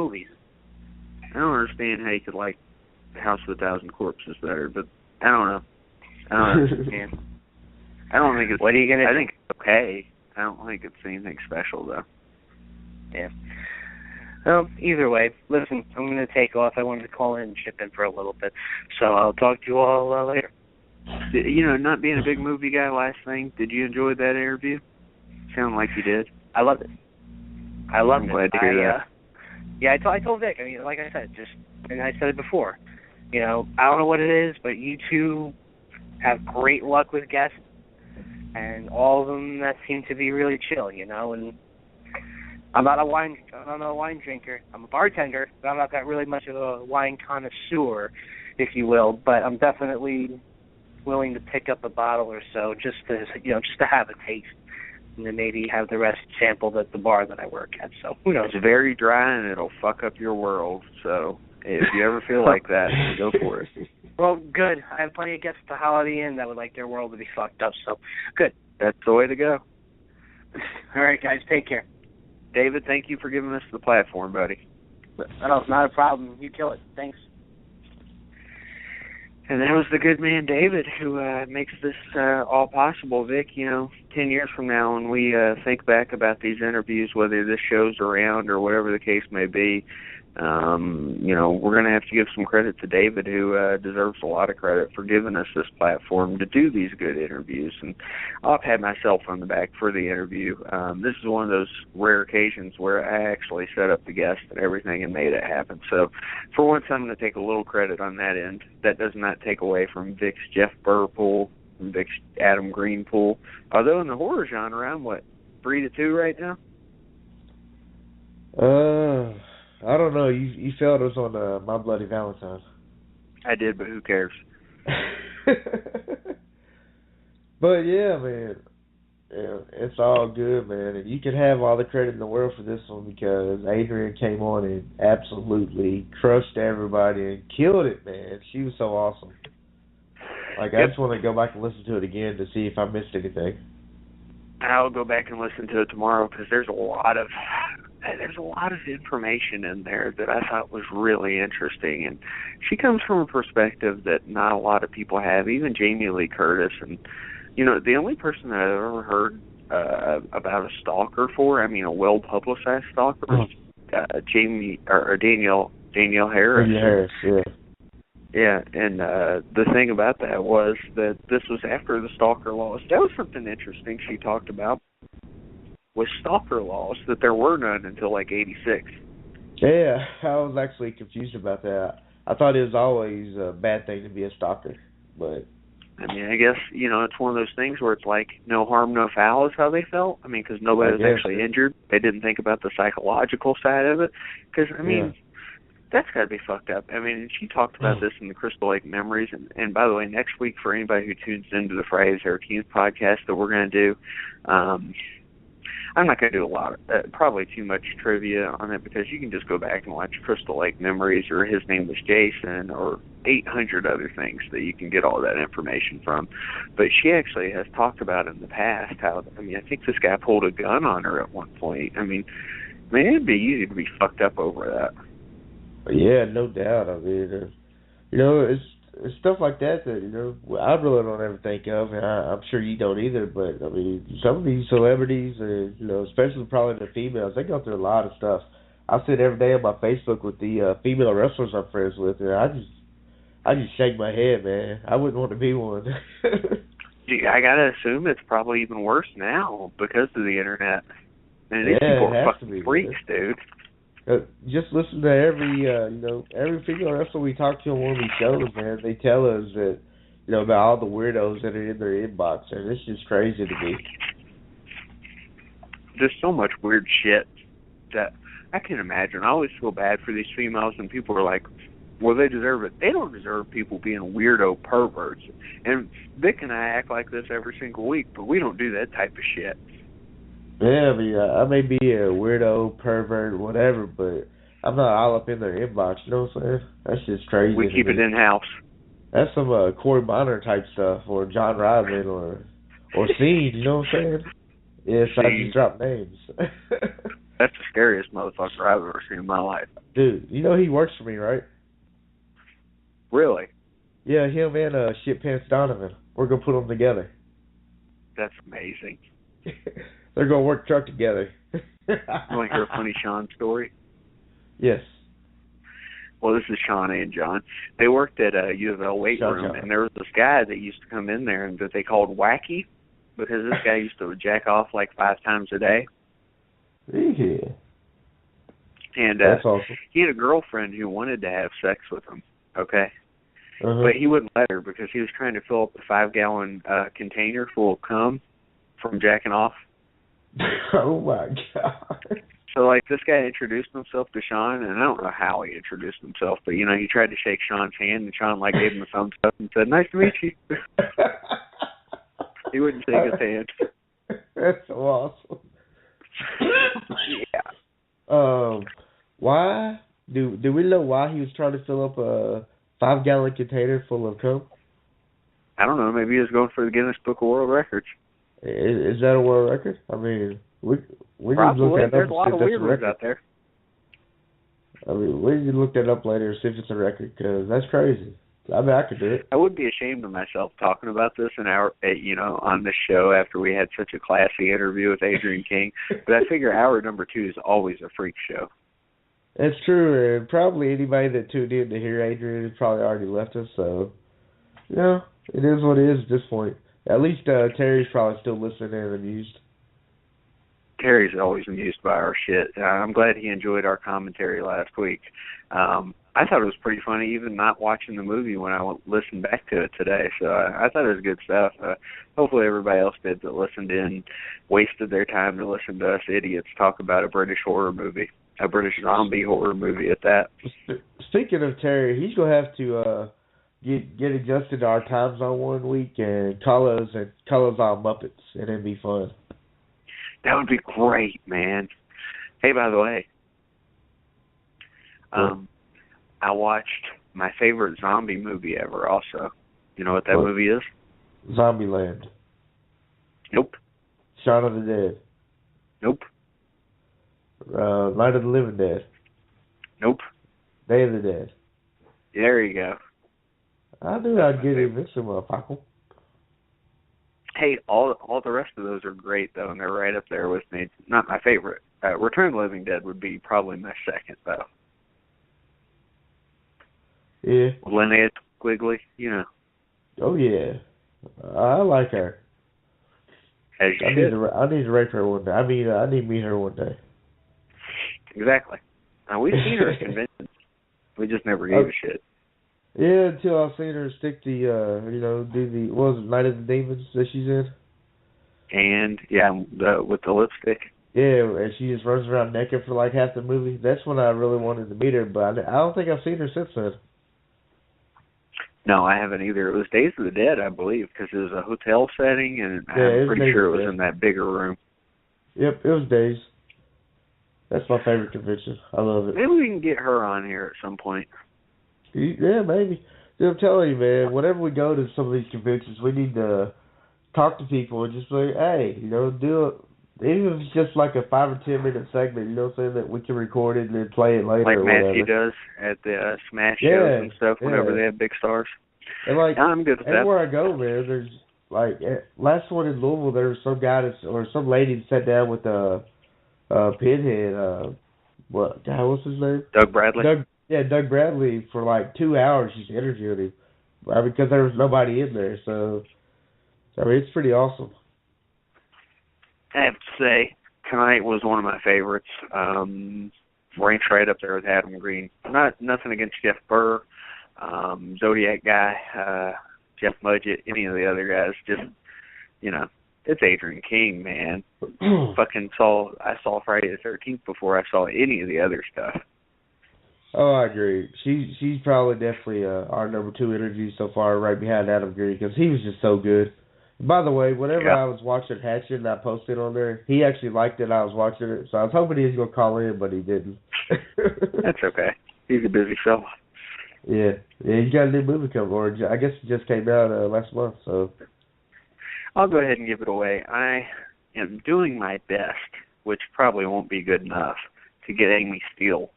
movies. I don't understand how you could like House of a Thousand Corpses better, but I don't know. I don't understand. I don't think it's. What are you gonna? I think it's okay. I don't think it's anything special though. Yeah. Well, either way, listen, I'm going to take off. I wanted to call in and chip in for a little bit, so I'll talk to you all later. You know, not being a big movie guy, last thing, did you enjoy that interview? Sounded like you did. I loved it. I loved I'm it. glad to hear that. Yeah, I told Vic, I mean, like I said, and I said it before, you know, I don't know what it is, but you two have great luck with guests, and all of them that seem to be really chill, you know, and I'm not a wine drinker. I'm a bartender, but I'm not that really much of a wine connoisseur, if you will. But I'm definitely willing to pick up a bottle or so just to have a taste, and then maybe have the rest sampled at the bar that I work at. So who knows? It's very dry and it'll fuck up your world. So if you ever feel like that, go for it. Well, good. I have plenty of guests at the Holiday Inn that would like their world to be fucked up. So good. That's the way to go. All right, guys. Take care. David, thank you for giving us the platform, buddy. No, not a problem. You kill it. Thanks. And that was the good man, David, who makes this all possible. Vic, you know, 10 years from now, when we think back about these interviews, whether this show's around or whatever the case may be, you know, we're going to have to give some credit to David, who deserves a lot of credit for giving us this platform to do these good interviews. And I'll pat myself on the back for the interview. This is one of those rare occasions where I actually set up the guest and everything and made it happen. So for once, I'm going to take a little credit on that end. That does not take away from Vic's Jeff Burr pool, from Vic's Adam Green pool. Although in the horror genre, I'm, 3-2 right now? I don't know. You failed us on My Bloody Valentine. I did, but who cares? But yeah, man, yeah, it's all good, man. And you can have all the credit in the world for this one because Adrienne came on and absolutely crushed everybody and killed it, man. She was so awesome. Like, I just want to go back and listen to it again to see if I missed anything. I'll go back and listen to it tomorrow because there's a lot of information in there that I thought was really interesting, and she comes from a perspective that not a lot of people have, even Jamie Lee Curtis. And you know, the only person that I've ever heard about a stalker a well-publicized stalker was Danielle Harris. Harris, yeah. Yeah, and the thing about that was that this was after the stalker laws. That was something interesting she talked about, was stalker laws, that there were none until like 86. Yeah, I was actually confused about that. I thought it was always a bad thing to be a stalker, but... I mean, I guess, you know, it's one of those things where it's like no harm, no foul is how they felt. I mean, because nobody was actually injured. They didn't think about the psychological side of it. Because, I mean... Yeah. That's got to be fucked up. I mean, she talked about this in the Crystal Lake Memories. And by the way, next week, for anybody who tunes into the Fridays 13th podcast that we're going to do, I'm not going to do a lot, probably too much trivia on it, because you can just go back and watch Crystal Lake Memories or His Name Was Jason or 800 other things that you can get all that information from. But she actually has talked about in the past how, I mean, I think this guy pulled a gun on her at one point. I mean, it'd be easy to be fucked up over that. Yeah, no doubt. I mean, you know, it's stuff like that, you know, I really don't ever think of, and I'm sure you don't either, but, I mean, some of these celebrities, you know, especially probably the females, they go through a lot of stuff. I sit every day on my Facebook with the female wrestlers I'm friends with, and I just shake my head, man. I wouldn't want to be one. I got to assume it's probably even worse now because of the internet. And these people are fucking freaks, dude. Just listen to every female wrestler we talk to on one of these shows, man. They tell us that, you know, about all the weirdos that are in their inbox, and it's just crazy to me. There's so much weird shit that I can imagine. I always feel bad for these females, and people are like, well, they deserve it. They don't deserve people being weirdo perverts. And Vic and I act like this every single week, but we don't do that type of shit. Yeah, I mean, I may be a weirdo, pervert, whatever, but I'm not all up in their inbox, you know what I'm saying? That's just crazy. We keep it in-house. That's some Corey Bonner type stuff, or John Rodman, or Seed, you know what I'm saying? Yes, I just drop names. That's the scariest motherfucker I've ever seen in my life. Dude, you know he works for me, right? Really? Yeah, him and Shit Pants Donovan. We're gonna put them together. That's amazing. They're gonna work truck together. You want to hear a funny Sean story? Yes. Well, this is Sean and John. They worked at a U of L weight room, and there was this guy that used to come in there and that they called Wacky, because this guy used to jack off like 5 times a day. Yeah. And that's awesome. He had a girlfriend who wanted to have sex with him, okay? Uh-huh. But he wouldn't let her because he was trying to fill up a 5-gallon container full of cum from jacking off. Oh, my God. So, like, this guy introduced himself to Sean, and I don't know how he introduced himself, but, you know, he tried to shake Sean's hand, and Sean, like, gave him a thumbs up and said, "Nice to meet you." He wouldn't shake his hand. That's so awesome. Yeah. Why? Do we know why he was trying to fill up a 5-gallon container full of cum? I don't know. Maybe he was going for the Guinness Book of World Records. Is that a world record? I mean, we need to look that up. There's a lot of weird ones out there. I mean, we need to look that up later and see if it's a record, because that's crazy. I mean, I could do it. I would be ashamed of myself talking about this on this show after we had such a classy interview with Adrienne King. But I figure hour number 2 is always a freak show. That's true, and probably anybody that tuned in to hear Adrienne has probably already left us. So, you know, it is what it is at this point. At least Terry's probably still listening and amused. Terry's always amused by our shit. I'm glad he enjoyed our commentary last week. I thought it was pretty funny, even not watching the movie when I listened back to it today. So I thought it was good stuff. Hopefully everybody else did that listened in, wasted their time to listen to us idiots talk about a British horror movie, a British zombie horror movie at that. Speaking of Terry, he's going to have to get adjusted to our time zone one week and call us all Muppets, and it'd be fun. That would be great, man. Hey, by the way, I watched my favorite zombie movie ever also. You know what that movie is? Zombieland. Nope. Shaun of the Dead. Nope. Night of the Living Dead. Nope. Day of the Dead. There you go. I knew I'd get it mixed motherfucker. Hey, all the rest of those are great, though, and they're right up there with me. Not my favorite. Return of the Living Dead would be probably my second, though. Yeah. Linnea Quigley, you know. Oh, yeah. I like her. As you should. I need to rape her one day. I need to meet her one day. Exactly. We've seen her at conventions. We just never gave a shit. Yeah, until I've seen her stick do what was it, Night of the Demons that she's in? And, yeah, with the lipstick. Yeah, and she just runs around naked for like half the movie. That's when I really wanted to meet her, but I don't think I've seen her since then. No, I haven't either. It was Days of the Dead, I believe, because it was a hotel setting, and I'm pretty sure it was in that bigger room. Yep, it was Days. That's my favorite convention. I love it. Maybe we can get her on here at some point. Yeah, maybe. Dude, I'm telling you, man, whenever we go to some of these conventions, we need to talk to people and just be like, hey, do it. Even if it's just like a 5 or 10 minute segment, you know what I'm saying, that we can record it and then play it later. Like or Matthew whatever. does at the Smash shows and stuff whenever they have big stars. And like, I'm good with that. Everywhere I go, man, there's like, last one in Louisville, there was some guy or some lady that sat down with Pinhead, what's his name? Doug Bradley. Doug Bradley, for like 2 hours she's interviewing him. Because there was nobody in there, so I mean, it's pretty awesome. I have to say, tonight was one of my favorites. Ranks right up there with Adam Green. Nothing against Jeff Burr, Zodiac guy, Jeff Mudgett, any of the other guys. Just, it's Adrienne King, man. I saw Friday the 13th before I saw any of the other stuff. Oh, I agree. She's probably definitely our number 2 interview so far, right behind Adam Green, because he was just so good. By the way, whenever I was watching Hatchet and I posted on there, he actually liked it. I was watching it, so I was hoping he was going to call in, but he didn't. That's okay. He's a busy fella. Yeah, he's got a new movie coming, or I guess it just came out last month. So I'll go ahead and give it away. I am doing my best which probably won't be good enough to get Amy Steele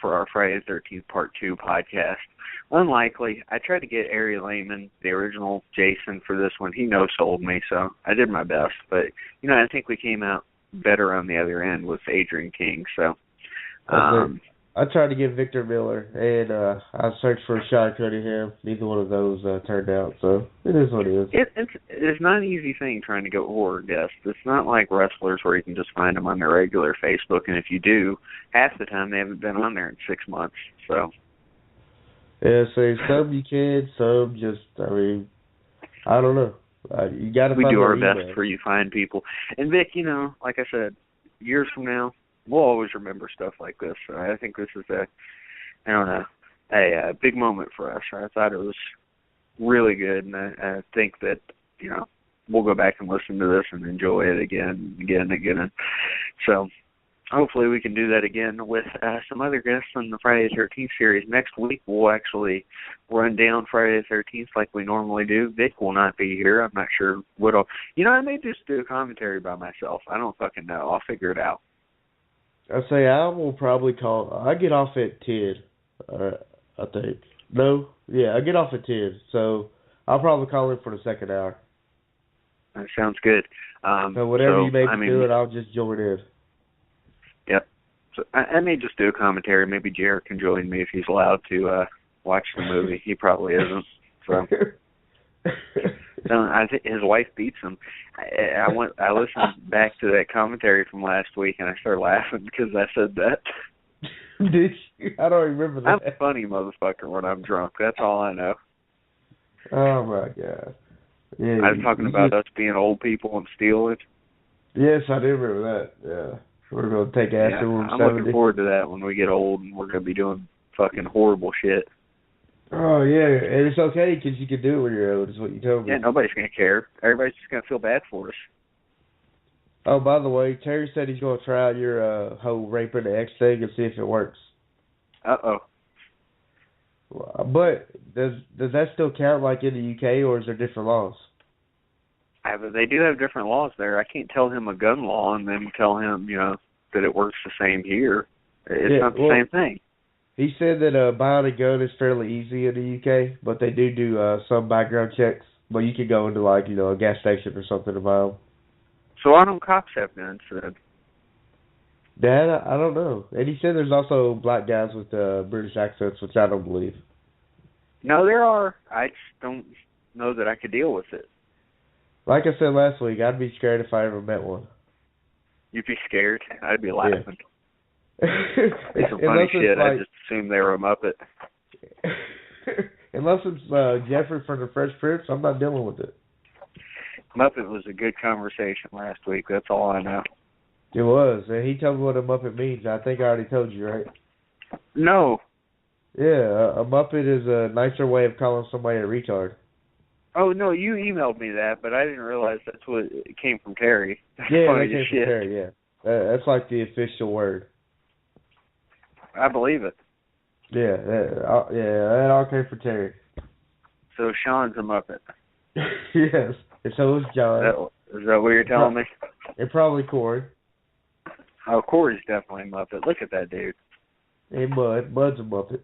for our Friday the 13th Part 2 podcast. Unlikely. I tried to get Ari Lehman, the original Jason, for this one. He no-sold me, so I did my best. But, I think we came out better on the other end with Adrienne King. So, I tried to get Victor Miller, and I searched for Sean Cunningham. Neither one of those turned out, so it is what it is. It's not an easy thing trying to get horror guests. It's not like wrestlers where you can just find them on their regular Facebook, and if you do, half the time they haven't been on there in 6 months. So. Yeah, so some you can, some just, I don't know. You got to. We do our best for you fine people. And Vic, like I said, years from now, we'll always remember stuff like this. So I think this is a big moment for us. I thought it was really good, and I think that, we'll go back and listen to this and enjoy it again. So hopefully we can do that again with some other guests on the Friday the 13th series. Next week we'll actually run down Friday the 13th like we normally do. Vic will not be here. I'm not sure what I'll... I may just do a commentary by myself. I don't fucking know. I'll figure it out. I will probably call... I get off at 10, I think. No? Yeah, I get off at 10, so I'll probably call in for the second hour. That sounds good. So whatever you may be doing, I'll just join in. Yep. So I may just do a commentary. Maybe Jared can join me if he's allowed to watch the movie. He probably isn't. So I think his wife beats him. I listened back to that commentary from last week, and I started laughing because I said that. Did you? I don't remember that. I'm a funny motherfucker when I'm drunk. That's all I know. Oh my God. Yeah, I was talking about us being old people and stealing. Yes, I do remember that. Yeah. We're going to take acid when we're 70. I'm looking forward to that when we get old and we're going to be doing fucking horrible shit. Oh, yeah, and it's okay because you can do it when you're old, is what you told me. Yeah, nobody's going to care. Everybody's just going to feel bad for us. Oh, by the way, Terry said he's going to try out your whole raping the X thing and see if it works. Uh-oh. But does that still count like in the UK, or is there different laws? They do have different laws there. I can't tell him a gun law and then tell him, that it works the same here. It's not the same thing. He said that buying a gun is fairly easy in the UK, but they do some background checks. But you can go into a gas station or something to buy them. So why don't cops have guns then? Dad, I don't know. And he said there's also black guys with British accents, which I don't believe. No, there are. I just don't know that I could deal with it. Like I said last week, I'd be scared if I ever met one. You'd be scared? I'd be laughing. Yeah. It's some funny shit. I just assumed they were a Muppet. Unless it's Jeffrey from the Fresh Prince, I'm not dealing with it. Muppet was a good conversation last week. That's all I know. It was. And he told me what a Muppet means. I think I already told you, right? No. Yeah, a Muppet is a nicer way of calling somebody a retard. Oh, no, you emailed me that, but I didn't realize that's what it came from Terry. Yeah, that came from Terry, yeah. That's like the official word. I believe it. Yeah, that all came from Terry. So Sean's a Muppet. Yes, and so is John. Is that what you're telling me? And probably Corey. Oh, Corey's definitely a Muppet. Look at that dude. And Bud's a Muppet.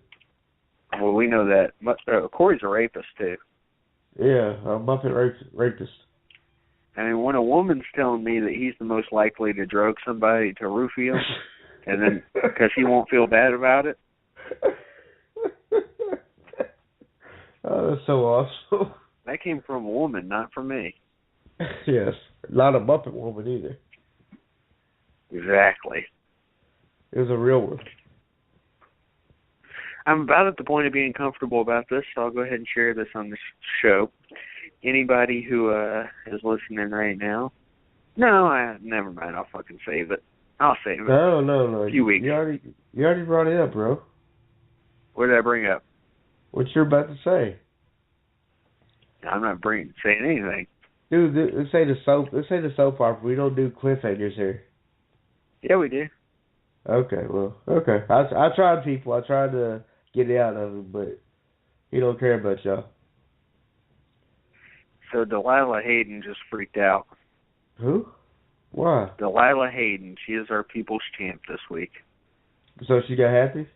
Well, we know that. Corey's a rapist, too. Yeah, a Muppet rapist. I mean, when a woman's telling me that he's the most likely to drug somebody to roofie him, and then because he won't feel bad about it. Oh, that's so awesome. That came from a woman, not from me. Yes, not a Muppet woman either. Exactly. It was a real one. I'm about at the point of being comfortable about this, so I'll go ahead and share this on this show. Anybody who is listening right now, never mind. I'll fucking save it. I'll save it. No. A few weeks. You already brought it up, bro. What did I bring up? What you're about to say. I'm not saying anything. Dude, let's say the soap opera. We don't do cliffhangers here. Yeah, we do. Okay. I tried, people. I tried to get it out of him, but he don't care about y'all. So Delilah Hayden just freaked out. Who? Why? Delilah Hayden. She is our people's champ this week. So she got happy?